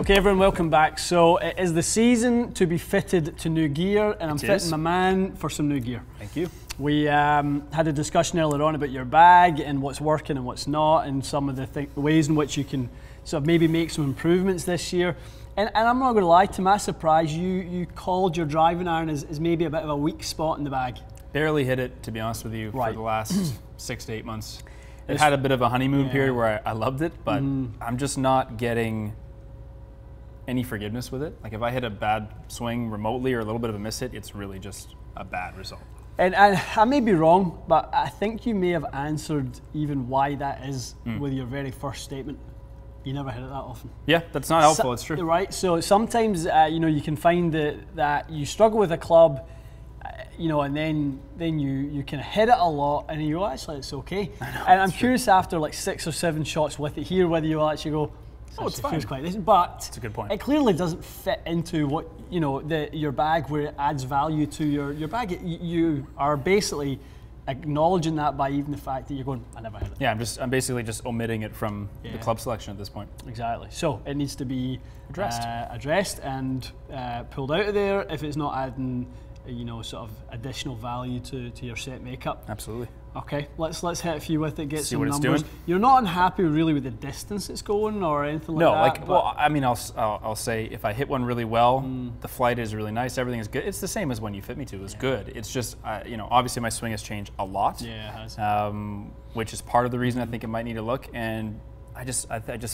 Okay, everyone, welcome back. So it is the season to be fitted to new gear, and I'm fitting my man for some new gear. Thank you. We had a discussion earlier on about your bag and what's working and what's not, and some of the ways in which you can sort of maybe make some improvements this year. And I'm not going to lie, to my surprise, you called your driving iron as maybe a bit of a weak spot in the bag. Barely hit it, to be honest with you, for the last 6 to 8 months. It It's, had a bit of a honeymoon period where I loved it, but I'm just not getting any forgiveness with it. Like if I hit a bad swing remotely or a little bit of a miss hit, it's really just a bad result. And I may be wrong, but I think you may have answered even why that is with your very first statement. You never hit it that often. Yeah, that's not helpful, it's true. Right, so sometimes you can find that you struggle with a club, and then you can hit it a lot and you go, actually it's okay. And I'm curious after like 6 or 7 shots with it here whether you'll actually go, oh, it's fine. Feels quite decent, but that's a good point. It clearly doesn't fit into what your bag where it adds value to your bag. You are basically acknowledging that by even the fact that you're going, I never hit it. Yeah, I'm basically just omitting it from the club selection at this point. Exactly. So it needs to be addressed and pulled out of there if it's not adding sort of additional value to your set makeup. Absolutely. Okay, let's hit a few with it, get See some what numbers. it's doing. You're not unhappy really with the distance it's going or anything like that? No, well, I mean, I'll say if I hit one really well, the flight is really nice, everything is good. It's the same as when you fit me to. It's good. It's just, obviously my swing has changed a lot. Yeah, it has. Which is part of the reason I think it might need a look. And I just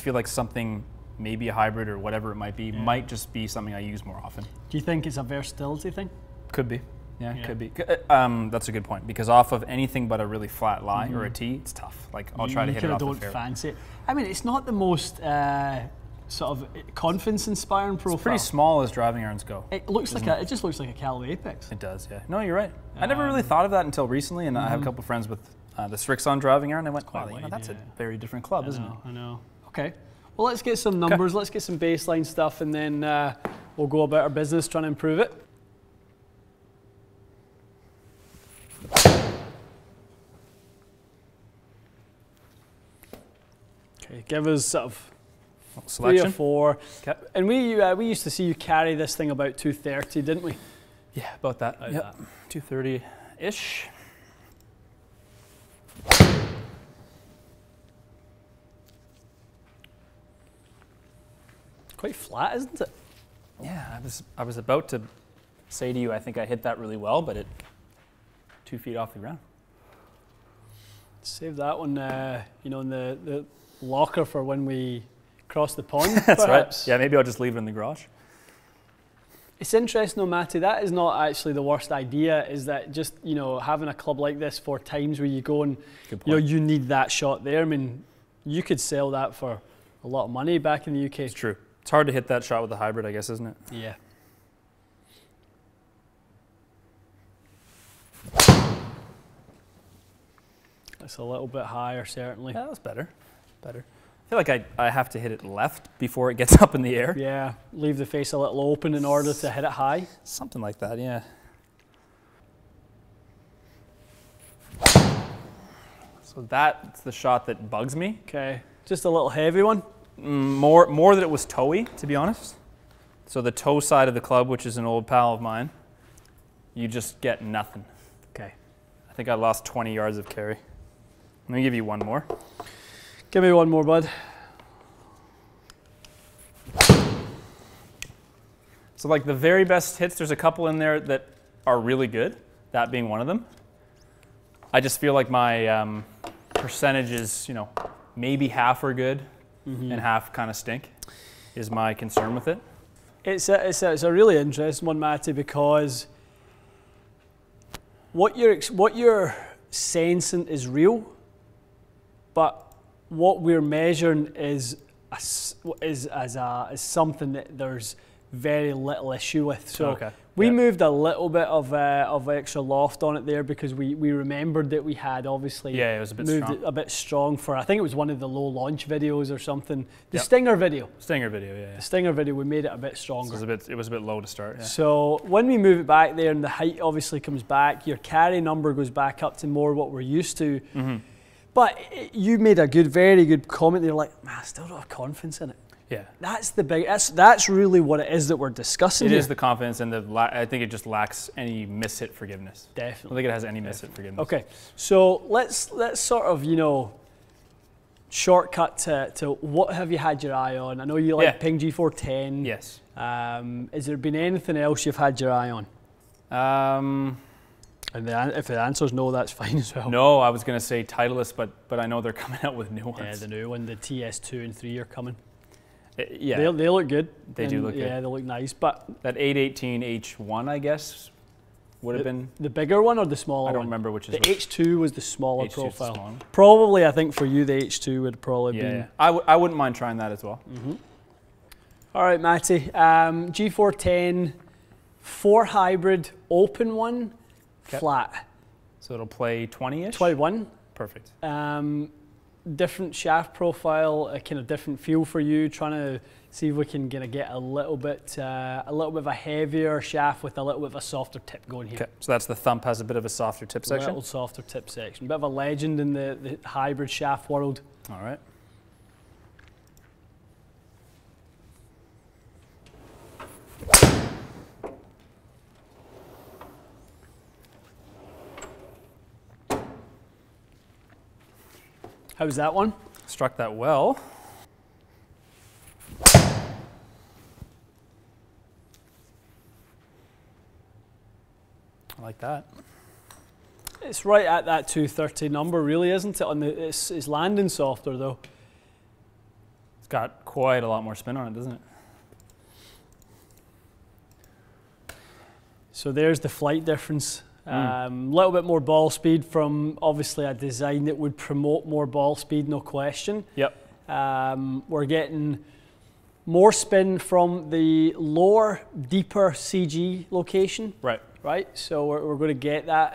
feel like something, maybe a hybrid or whatever it might be, might just be something I use more often. Do you think it's a versatility thing? Could be. Yeah, it could be. That's a good point, because off of anything but a really flat lie or a tee, it's tough. Like I'll try to hit it off the fairway. You don't fancy it. I mean, it's not the most sort of confidence-inspiring profile. It's pretty small as driving irons go. It just looks like a Callaway Apex. It does, yeah. No, you're right. I never really thought of that until recently, and I have a couple friends with the Strixon driving iron. I went, wow, that's a very different club, isn't it? I know. Okay. Well, let's get some numbers. Let's get some baseline stuff, and then we'll go about our business trying to improve it. Okay, give us sort of selection. 3 or 4. Okay. And we used to see you carry this thing about 230, didn't we? Yeah, about that. Yep. 230-ish. Quite flat, isn't it? Yeah, I was about to say to you, I think I hit that really well, but 2 feet off the ground. Save that one, in the locker for when we cross the pond. That's perhaps. right. Yeah, maybe I'll just leave it in the garage. It's interesting, though, Matty. That is not actually the worst idea. Is that just having a club like this for times where you go and you need that shot there. I mean, you could sell that for a lot of money back in the UK. It's true. It's hard to hit that shot with a hybrid, I guess, isn't it? Yeah. It's a little bit higher, certainly. Yeah, that's better. Better. I feel like I have to hit it left before it gets up in the air. Yeah, leave the face a little open in order to hit it high. Something like that, yeah. So that's the shot that bugs me. Okay, just a little heavy one. More that it was toey, to be honest. So the toe side of the club, which is an old pal of mine, you just get nothing. Okay. I think I lost 20 yards of carry. Let me give you one more. Give me one more, bud. So like the very best hits, there's a couple in there that are really good, that being one of them. I just feel like my percentage is, maybe half are good and half kind of stink, is my concern with it. It's a really interesting one, Matty, because what you're sensing is real, but what we're measuring is something that there's very little issue with. So we moved a little bit of extra loft on it there because we remembered that we had obviously it was a bit moved strong. It a bit strong for, I think it was one of the low launch videos or something. The Stinger video. Stinger video, yeah. The Stinger video, we made it a bit stronger. So it was a bit low to start, yeah. So when we move it back there and the height obviously comes back, your carry number goes back up to more what we're used to. But you made a very good comment there, like, man, I still don't have confidence in it. Yeah. That's the big. That's really what it is that we're discussing. It here. is the confidence, and I think it just lacks any miss-hit forgiveness. I Definitely. don't think it has any miss-hit forgiveness. Okay, so let's sort of, you know, shortcut to what have you had your eye on? I know you like Ping G410. Yes. Has there been anything else you've had your eye on? And if the answer's no, that's fine as well. No, I was going to say Titleist, but I know they're coming out with new ones. Yeah, the new one, the TS2 and 3 are coming. Yeah. They look good. They do look good. Yeah, they look nice. But that 818H1, I guess, would have been... The bigger one or the smaller one? I don't remember which is the which. H2 was the smaller H2 profile. is the smaller. Probably, I think for you, the H2 would probably be... Yeah. I wouldn't mind trying that as well. Mm-hmm. All right, Matty. G410, 4 hybrid, open one, flat. So it'll play 20-ish? 21. Perfect. Different shaft profile, a kind of different feel for you. Trying to see if we can kind of get a little bit of a heavier shaft with a little bit of a softer tip going here. Okay, so that's the Thump has a bit of a softer tip section. A little softer tip section. Bit of a legend in the hybrid shaft world. All right. How's that one? Struck that well. I like that. It's right at that 230 number, really, isn't it? It's landing softer though. It's got quite a lot more spin on it, doesn't it? So there's the flight difference. A little bit more ball speed from obviously a design that would promote more ball speed, no question. Yep. We're getting more spin from the lower, deeper CG location. Right. Right. So we're going to get that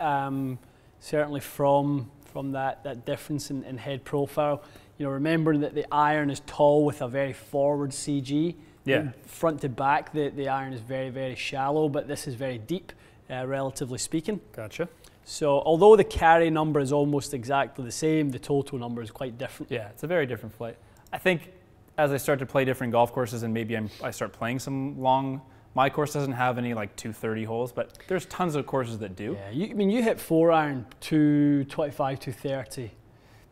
certainly from that difference in head profile. You know, remembering that the iron is tall with a very forward CG. Yeah. Front to back, the iron is very, very shallow, but this is very deep. Relatively speaking. Gotcha. So although the carry number is almost exactly the same, the total number is quite different. Yeah, it's a very different flight. I think as I start to play different golf courses and maybe I start playing some long, my course doesn't have any like 230 holes, but there's tons of courses that do. Yeah, you hit 4-iron 225, 230.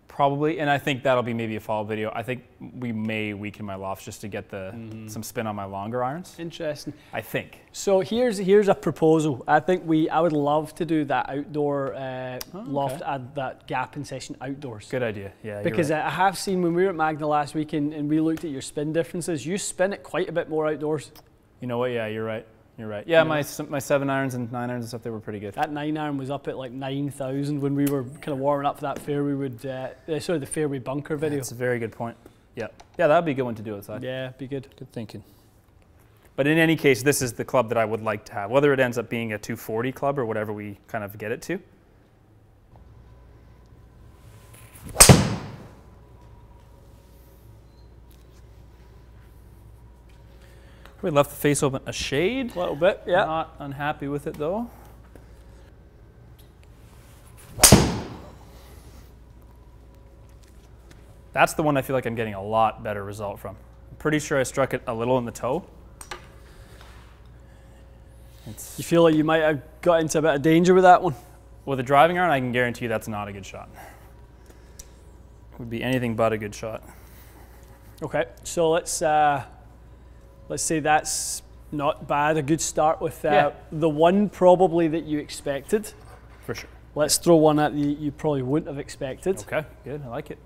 Probably, and I think that'll be maybe a follow-up video. I think we may weaken my lofts just to get some spin on my longer irons. Interesting. I think. So here's a proposal. I would love to do that outdoor loft, add that gap in session outdoors. Good idea. Yeah. Because you're right. I have seen when we were at Magna last week and we looked at your spin differences, you spin it quite a bit more outdoors. You know what? Yeah, you're right. You're right. Yeah, my 7-irons and 9-irons and stuff, they were pretty good. That 9-iron was up at like 9,000 when we were kind of warming up for that fairway the fairway bunker video. That's a very good point. Yeah. Yeah, that'd be a good one to do outside. Yeah, be good. Good thinking. But in any case, this is the club that I would like to have, whether it ends up being a 240 club or whatever we kind of get it to. We left the face open a shade. A little bit, yeah. Not unhappy with it though. That's the one I feel like I'm getting a lot better result from. I'm pretty sure I struck it a little in the toe. You feel like you might have got into a bit of danger with that one? With a driving iron, I can guarantee you that's not a good shot. It would be anything but a good shot. Okay, so let's say that's not bad. A good start with the one probably that you expected. For sure. Let's throw one at you probably wouldn't have expected. Okay, good. I like it.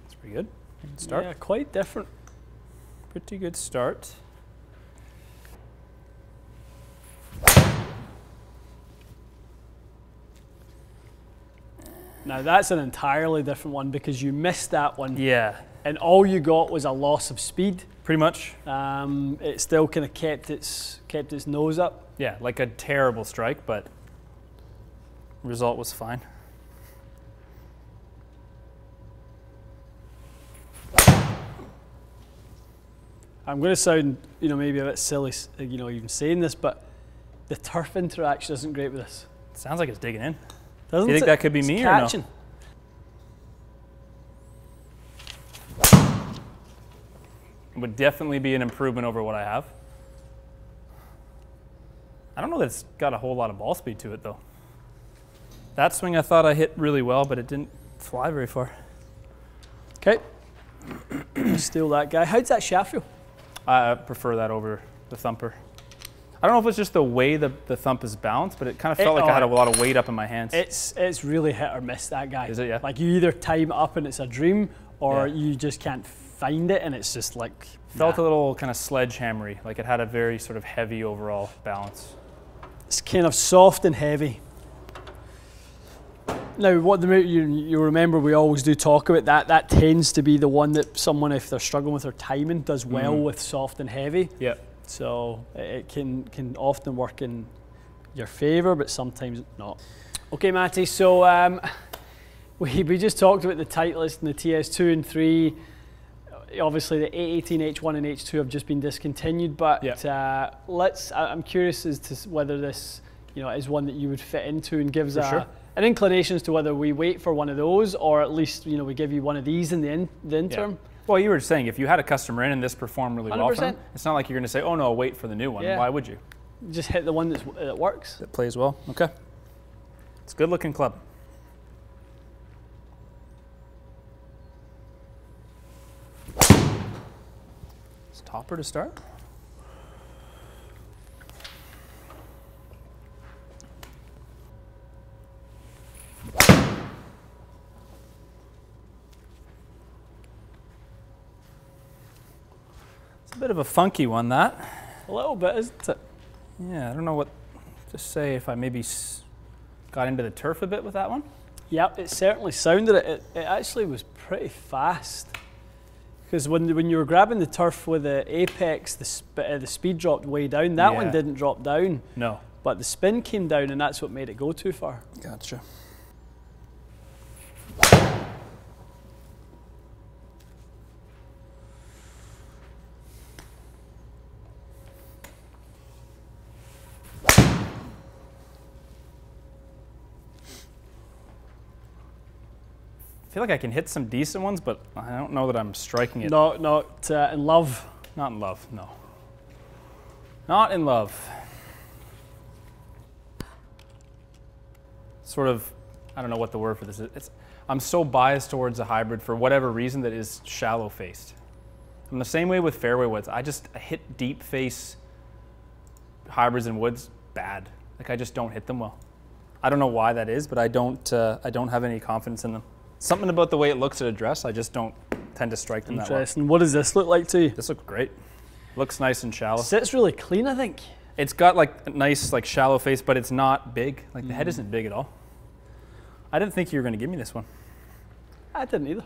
That's pretty good. Good start. Yeah, quite different. Pretty good start. Now that's an entirely different one because you missed that one. Yeah. And all you got was a loss of speed. Pretty much. It still kind of kept its nose up. Yeah, like a terrible strike, but result was fine. I'm going to sound, maybe a bit silly, even saying this, but the turf interaction isn't great with this. Sounds like it's digging in. Doesn't Do you think that could be me or no? It would definitely be an improvement over what I have. I don't know that it's got a whole lot of ball speed to it though. That swing I thought I hit really well, but it didn't fly very far. Okay. Steal that guy. How does that shaft feel? I prefer that over the thumper. I don't know if it's just the way the thump is balanced, but it kind of felt like I had a lot of weight up in my hands. It's really hit or miss, that guy. Is it, yeah? Like you either time it up and it's a dream, or you just can't find it and it's just like... Felt a little kind of sledgehammery, like it had a very sort of heavy overall balance. It's kind of soft and heavy. Now, what you remember, we always do talk about that. That tends to be the one that someone, if they're struggling with their timing, does well with soft and heavy. Yeah. So it can often work in your favour, but sometimes not. Okay, Matty. So we just talked about the Titleist and the TS2 and 3. Obviously, the 818 H1 and H2 have just been discontinued, but I'm curious as to whether this, is one that you would fit into and gives an inclination as to whether we wait for one of those, or at least we give you one of these in the interim. Yeah. Well, you were saying if you had a customer in and this performed really 100%. Well for them, it's not like you're going to say, oh no, wait for the new one. Yeah. Why would you? Just hit the one that works. That plays well. Okay. It's a good looking club. It's topper to start. It's a bit of a funky one, that. A little bit, isn't it? Yeah, I don't know what to say if I maybe got into the turf a bit with that one. Yep, it certainly sounded it. It actually was pretty fast. Because when you were grabbing the turf with the apex, the speed dropped way down. That one didn't drop down. No. But the spin came down, and that's what made it go too far. Gotcha. I feel like I can hit some decent ones, but I don't know that I'm striking it. Not in love. Not in love, no. Not in love. Sort of, I don't know what the word for this is. I'm so biased towards a hybrid for whatever reason that is shallow faced. I'm the same way with fairway woods. I hit deep face hybrids and woods bad. Like I just don't hit them well. I don't know why that is, but I don't have any confidence in them. Something about the way it looks at a dress, I just don't tend to strike them that well. Interesting. What does this look like to you? This looks great. Looks nice and shallow. Sits really clean, I think. It's got like a nice like shallow face, but it's not big. Like the head isn't big at all. I didn't think you were going to give me this one. I didn't either.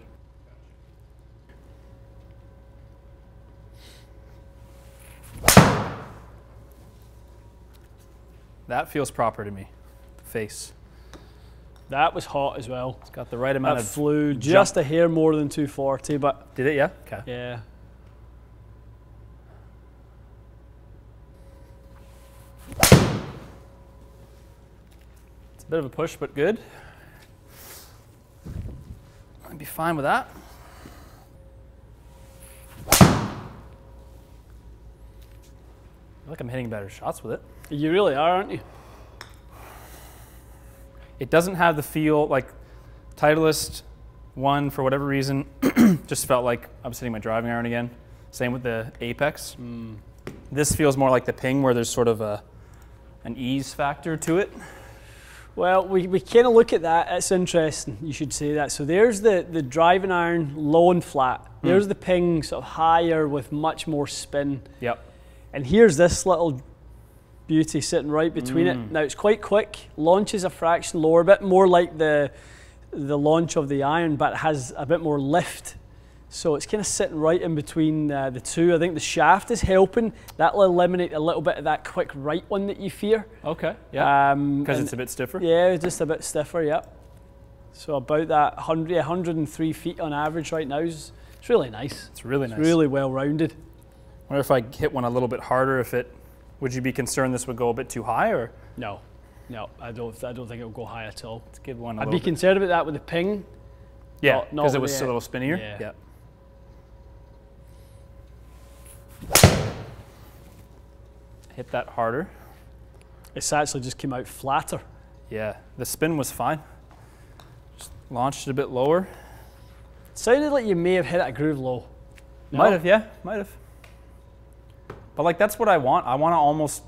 That feels proper to me. The face. That was hot as well. It's got the right amount of flew just a hair more than 240, but... Did it, yeah? Okay. Yeah. It's a bit of a push, but good. I'd be fine with that. I feel like I'm hitting better shots with it. You really are, aren't you? It doesn't have the feel like Titleist one, for whatever reason, just felt like I was hitting my driving iron again. Same with the Apex. This feels more like the Ping, where there's sort of an ease factor to it. Well, we kind of look at that. It's interesting you should say that. So there's the driving iron low and flat. There's the Ping sort of higher with much more spin. Yep. And here's this little beauty sitting right between it. Now it's quite quick, launches a fraction lower, a bit more like the launch of the iron, but it has a bit more lift. So it's kind of sitting right in between the two. I think the shaft is helping. That'll eliminate a little bit of that quick right one that you fear. Okay, yeah. Because it's a bit stiffer? Yeah, just a bit stiffer, yeah. So about that 103 feet on average right now. It's really nice. It's really nice. It's really well rounded. I wonder if I hit one a little bit harder, would you be concerned this would go a bit too high, or? No. No, I don't think it'll go high at all. Let's give one a I'd little be concerned about that with the ping. Yeah, not because it with was the- a little spinnier. Yeah. Hit that harder. It's actually just came out flatter. Yeah, the spin was fine. Just launched it a bit lower. Sounded like you may have hit a groove low. No? Might have, yeah, might have. But like that's what I want. I want to almost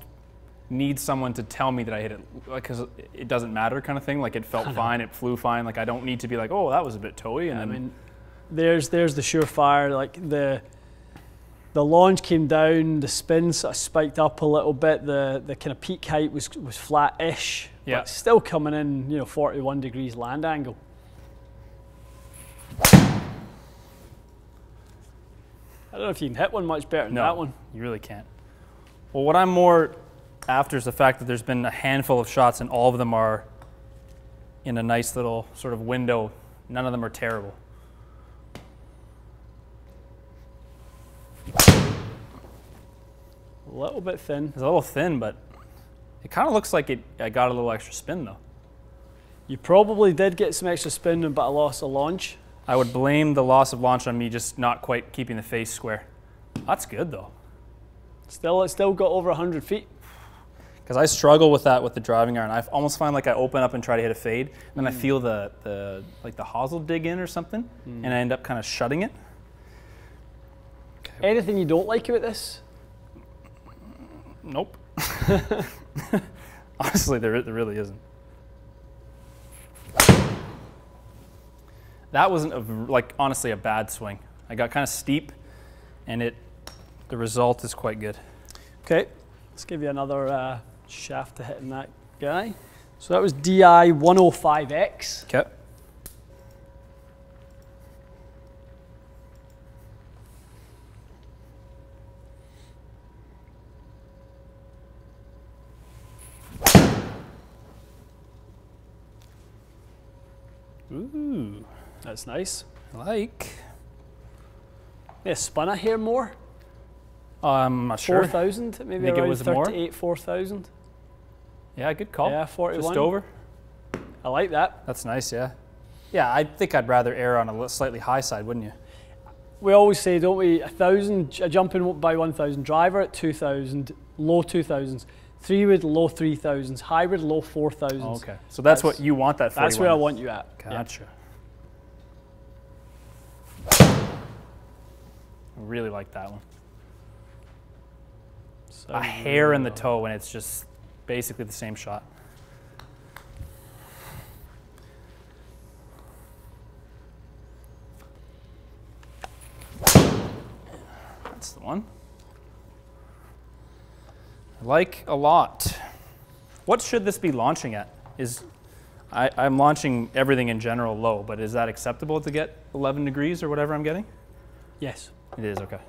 need someone to tell me that I hit it, like, because it doesn't matter kind of thing. Like it felt fine, it flew fine. Like I don't need to be like, oh, that was a bit toey. And I then, mean, there's the surefire. Like the launch came down, the spin sort of spiked up a little bit. The kind of peak height was flat-ish, yeah, but still coming in, 41 degrees land angle. I don't know if you can hit one much better than that one. You really can't. Well, what I'm more after is the fact that there's been a handful of shots and all of them are in a nice little sort of window. None of them are terrible. A little bit thin. It's a little thin, but it kind of looks like I got a little extra spin though. You probably did get some extra spin, but a loss of launch. I would blame the loss of launch on me just not quite keeping the face square. That's good though. It's still got over 100 feet. Because I struggle with that with the driving iron. I almost find like I open up and try to hit a fade, and then I feel the hosel dig in or something, and I end up kind of shutting it. Anything you don't like about this? Nope. Honestly, there really isn't. That wasn't honestly a bad swing. I got kind of steep, and the result is quite good. Okay, let's give you another shaft to hitting that guy. So that was DI 105X. Okay. Ooh, That's nice. I like. Yeah, spun a hair more. I'm not sure. 4,000, maybe Think it around was more? 38, 4,000. Yeah, good call. Yeah, 41. Just over. I like that. That's nice, yeah. Yeah, I think I'd rather err on a slightly high side, wouldn't you? We always say, don't we, a jump in by 1,000, driver at 2,000, low 2,000s, 3-wood, low 3,000s, hybrid, low 4,000s. Oh, okay, so that's what you want that 41. That's where I want you at. Gotcha. Yeah. I really like that one. So A hair in the toe and it's just basically the same shot. That's the one. I like a lot. What should this be launching at? I'm launching everything in general low, but is that acceptable to get 11 degrees or whatever I'm getting? Yes. It is, okay.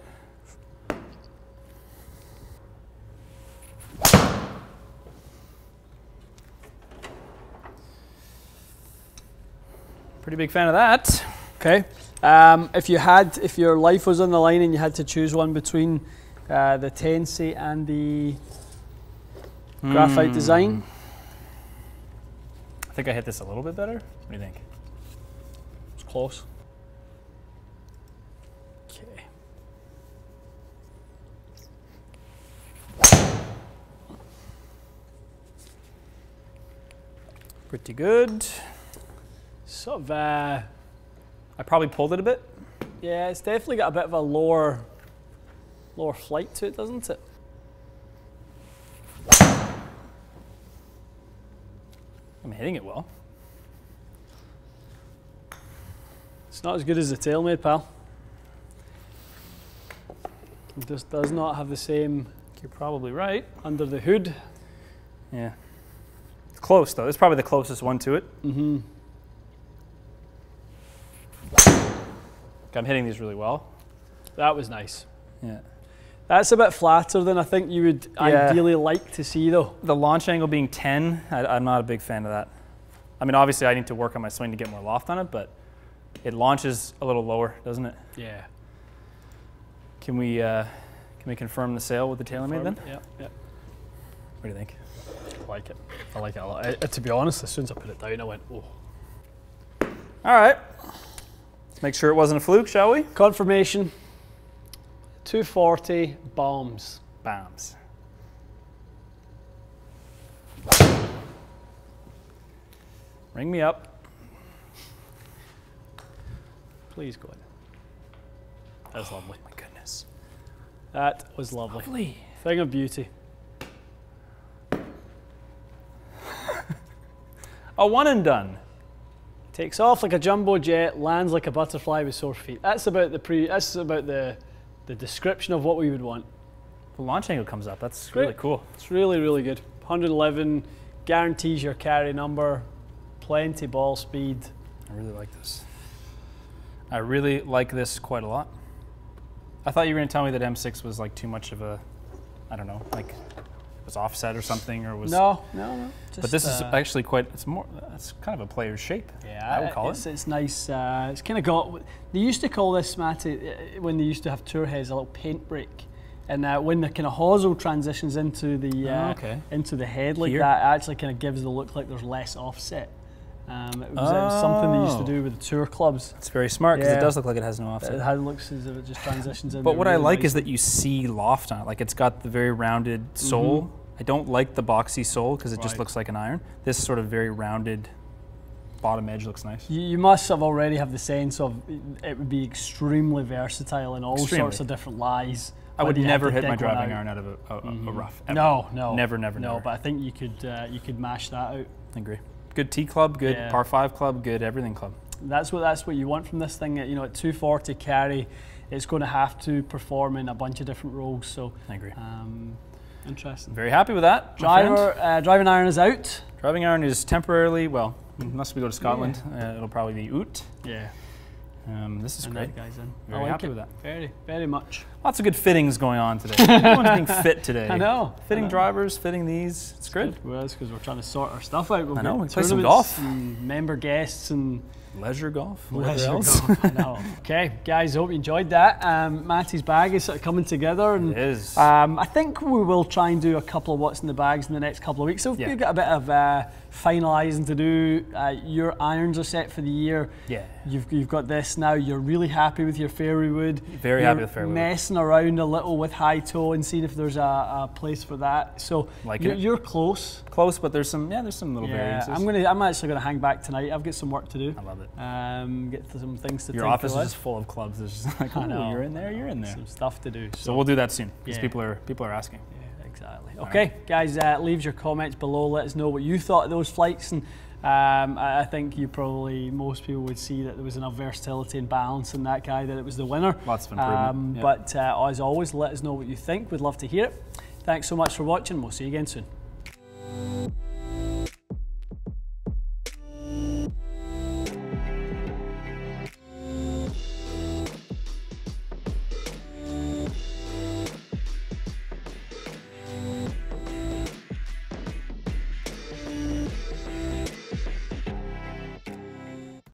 Pretty big fan of that. Okay. If your life was on the line and you had to choose one between the Tensei and the graphite design, I think I hit this a little bit better. What do you think? it's close. Okay. Pretty good. Sort of, I probably pulled it a bit. yeah, it's definitely got a bit of a lower flight to it, doesn't it? I'm hitting it well. It's not as good as the TaylorMade, pal. It just does not have the same You're probably right. under the hood. Yeah. It's close though. It's probably the closest one to it. Mm-hmm. I'm hitting these really well. That was nice. Yeah. That's a bit flatter than I think you would ideally like to see, though. The launch angle being 10, I'm not a big fan of that. I mean, obviously I need to work on my swing to get more loft on it, but it launches a little lower, doesn't it? Yeah. Can we confirm the sale with the TaylorMade then? Yeah. What do you think? like it. I like it a lot. To be honest, as soon as I put it down, I went, oh. All right. Let's make sure it wasn't a fluke, shall we? Confirmation. 240 bombs. Bombs. Ring me up. Please go ahead. That's lovely. Oh my goodness. That was lovely. Lovely. Thing of beauty. A one and done. Takes off like a jumbo jet, lands like a butterfly with sore feet. That's about the description of what we would want. The launch angle comes up. That's really cool. It's really, really good. 111 guarantees your carry number. Plenty ball speed. I really like this. I really like this quite a lot. I thought you were going to tell me that M6 was like too much of a, I don't know, like it was offset or something, or was. No. Just, but this is actually quite. It's kind of a player's shape. Yeah, I would call it. It's nice. It's kind of got. They used to call this, Matty, when they used to have tour heads, a little paint break. And when the kind of hosel transitions into the into the head like Here? that, it actually kind of gives the look like there's less offset. It was something they used to do with the tour clubs. It's very smart because it does look like it has no offset. It looks as if it just transitions in. But what I like is that you see loft on it. Like it's got the very rounded sole. I don't like the boxy sole because it just looks like an iron. This sort of very rounded bottom edge looks nice. You must have already have the sense of it would be extremely versatile in all sorts of different lies. I would never hit my driving iron out of a rough. Ever. No. Never. No, but I think you could mash that out. I agree. Good T club, good par 5 club, good everything club. That's what you want from this thing. You know, at 240 carry, it's going to have to perform in a bunch of different roles. So I agree. Interesting. Very happy with that. Driving iron is out. Driving iron is temporarily, well, unless we go to Scotland, it'll probably be out. Yeah. This is great. Guys in. Very happy with that. Very, very much. Lots of good fittings going on today. Everyone's being fit today. I know. Fitting drivers, fitting these. It's good. Well, that's because we're trying to sort our stuff out. I know. We play some golf. And member guests and leisure golf. Leisure golf. I know. Okay, guys. Hope you enjoyed that. Matty's bag is sort of coming together, and it is. I think we will try and do a couple of what's in the bags in the next couple of weeks. So we've got a bit of finalising to do. Your irons are set for the year. Yeah. You've got this now. You're really happy with your fairway wood. Very happy with fairway wood. Messing around a little with high toe and seeing if there's a place for that. So you're close. Close, but there's some little variances. I'm actually gonna hang back tonight. I've got some work to do. I love it. Get some things to. Your office is just full of clubs. There's just like, you're in there. You're in there. Some stuff to do. So we'll do that soon because people are asking. Yeah, exactly. Okay, guys, leave your comments below. Let us know what you thought of those flights, and I think most people would see that there was enough versatility and balance in that guy that it was the winner. Lots of improvement. But as always, let us know what you think. We'd love to hear it. Thanks so much for watching. We'll see you again soon.